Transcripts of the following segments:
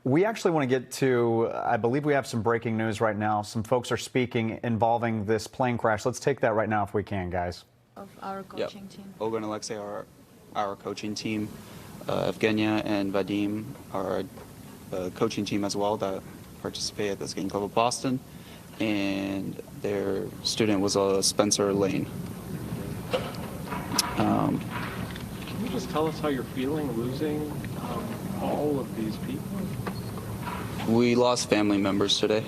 We actually want to get to, I believe we have some breaking news right now. Some folks are speaking involving this plane crash. Let's take that right now if we can, guys. Of our coaching team. Olga and Alexei are our coaching team. Evgenia and Vadim are a coaching team as well that participate at the Skating Club of Boston. And their student was Spencer Lane. Can you just tell us how you're feeling losing all of these people? We lost family members today.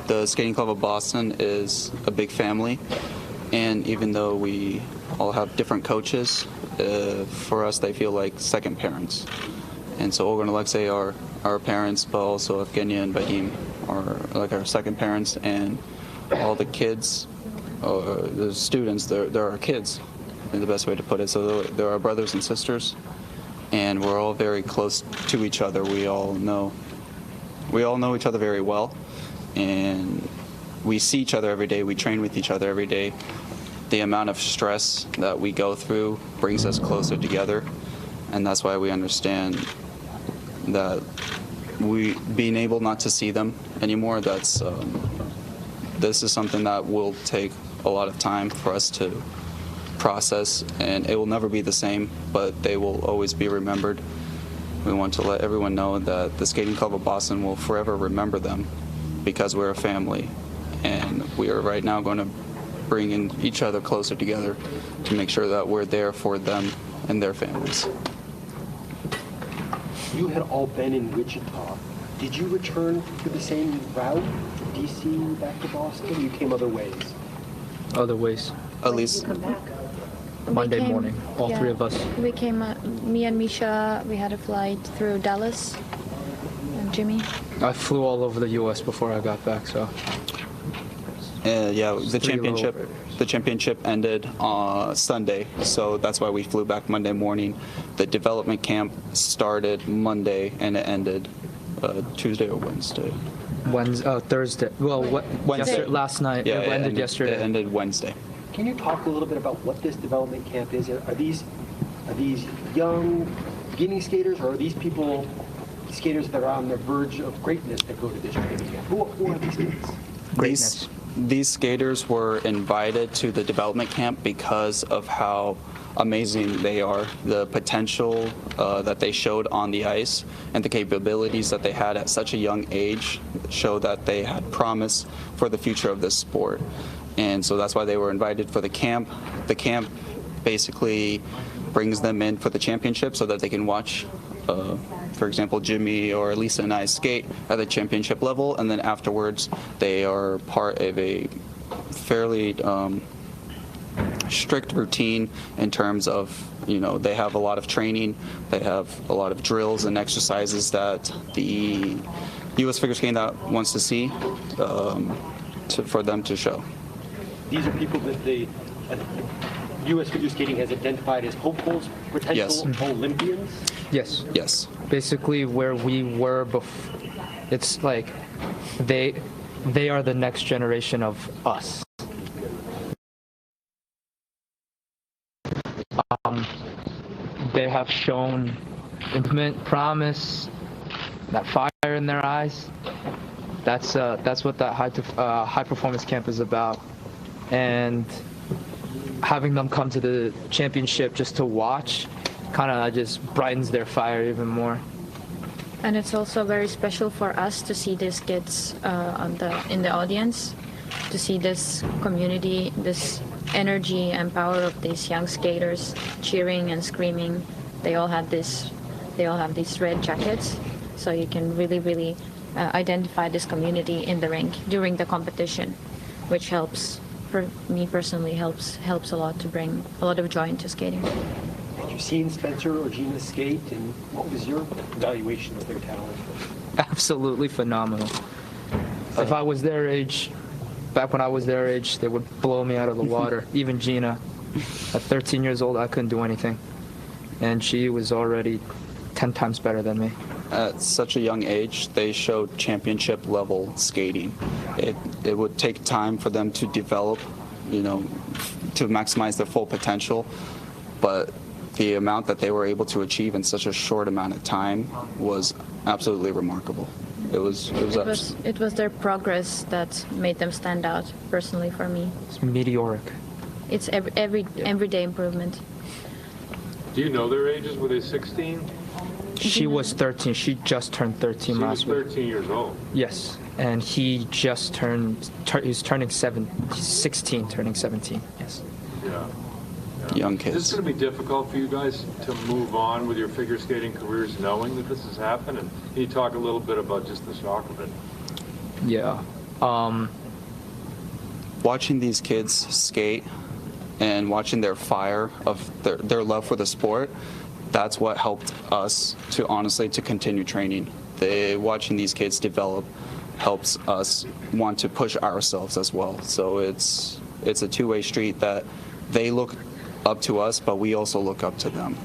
The Skating Club of Boston is a big family, and even though we all have different coaches, for us they feel like second parents. And so Olga and Alexei are our parents, but also Evgenia and Vadim are like our second parents, and all the kids, the students, they're our kids, is the best way to put it. So they're our brothers and sisters, and we're all very close to each other. We all know each other very well, and we see each other every day. We train with each other every day. The amount of stress that we go through brings us closer together, and that's why we understand that being able not to see them anymore, this is something that will take a lot of time for us to process, and it will never be the same, but they will always be remembered. We want to let everyone know that the Skating Club of Boston will forever remember them because we're a family, and we are right now going to bring in each other closer together to make sure that we're there for them and their families. You had all been in Wichita. Did you return to the same route, D.C. back to Boston? You came other ways? Other ways. Alisa. Monday morning, all three of us. We came, me and Misha, we had a flight through Dallas, and Jimmy. I flew all over the U.S. before I got back, so. Yeah, the championship ended on Sunday, so that's why we flew back Monday morning. The development camp started Monday, and it ended Tuesday or Wednesday. Thursday. Well, Wednesday. Last night. Yeah, it ended yesterday. It ended Wednesday. Can you talk a little bit about what this development camp is? Are these young beginning skaters, or are these people, skaters that are on the verge of greatness that go to this training camp? Who are these kids? Greatness. These skaters were invited to the development camp because of how amazing they are, the potential that they showed on the ice, and the capabilities that they had at such a young age show that they had promise for the future of this sport. And so that's why they were invited for the camp. The camp basically brings them in for the championship so that they can watch, for example, Jimmy or Alisa and I skate at the championship level, and then afterwards they are part of a fairly strict routine in terms of, they have a lot of training, they have a lot of drills and exercises that the U.S. figure skating that wants to see for them to show. These are people that the U.S. figure skating has identified as hopefuls, potential Olympians? Yes. Yes. Basically, where we were before, it's like they are the next generation of us. They have shown intimate promise, that fire in their eyes. That's what that high performance camp is about. And having them come to the championship just to watch kind of just brightens their fire even more. And it's also very special for us to see these kids in the audience, to see this community, this energy and power of these young skaters cheering and screaming. They all have these red jackets, so you can really identify this community in the rink during the competition, which helps. For me personally, helps a lot to bring a lot of joy into skating. Had you seen Spencer or Gina skate, and what was your evaluation of their talent? Absolutely phenomenal. If I was their age, back when I was their age, they would blow me out of the water. Even Gina, at 13 years old, I couldn't do anything, and she was already 10 times better than me. At such a young age, they showed championship level skating. It would take time for them to develop, to maximize their full potential. But the amount that they were able to achieve in such a short amount of time was absolutely remarkable. It was their progress that made them stand out. Personally, for me, It's meteoric. it's everyday improvement. Do you know their ages? Were they 16? She was 13. She just turned 13 She was last week. 13 years old. Yes, and he just he's turning 16, turning 17. Yes. Yeah. young Is this kids. going to be difficult for you guys to move on with your figure skating careers knowing that this has happened? And can you talk a little bit about just the shock of it? Yeah. Watching these kids skate and watching their fire of their love for the sport, that's what helped us to honestly to continue training. Watching these kids develop helps us want to push ourselves as well. So it's a two-way street that they look up to us, but we also look up to them.